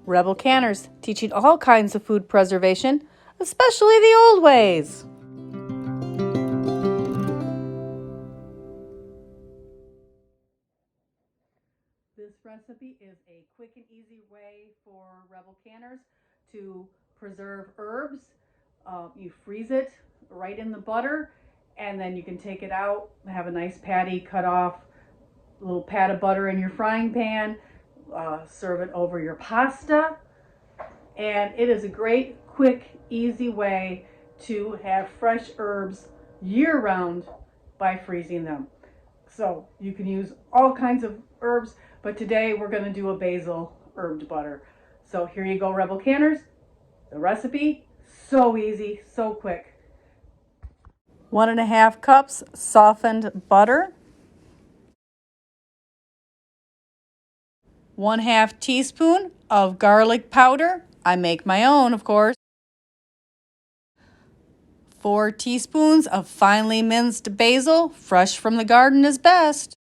Rebel Canners, teaching all kinds of food preservation, especially the old ways. This recipe is a quick and easy way for Rebel Canners to preserve herbs. You freeze it right in the butter, and then you can take it out, have a nice patty cut off, a little pat of butter in your frying pan, serve it over your pasta, and it is a great, quick, easy way to have fresh herbs year-round by freezing them. So you can use all kinds of herbs, but today we're going to do a basil herbed butter. So here you go, Rebel Canners. The recipe, so easy, so quick. 1.5 cups softened butter. 1/2 teaspoon of garlic powder. I make my own, of course. 4 teaspoons of finely minced basil, fresh from the garden is best.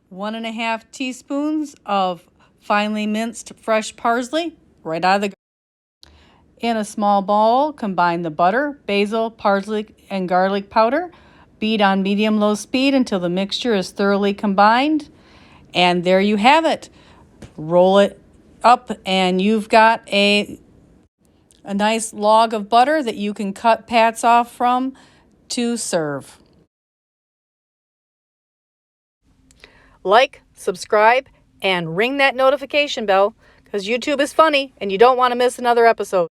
1.5 teaspoons of finely minced fresh parsley, right out of the garden. In a small bowl, combine the butter, basil, parsley, and garlic powder. Beat on medium-low speed until the mixture is thoroughly combined. And there you have it. Roll it up and you've got a nice log of butter that you can cut pats off from to serve. Like, subscribe, and ring that notification bell because YouTube is funny and you don't want to miss another episode.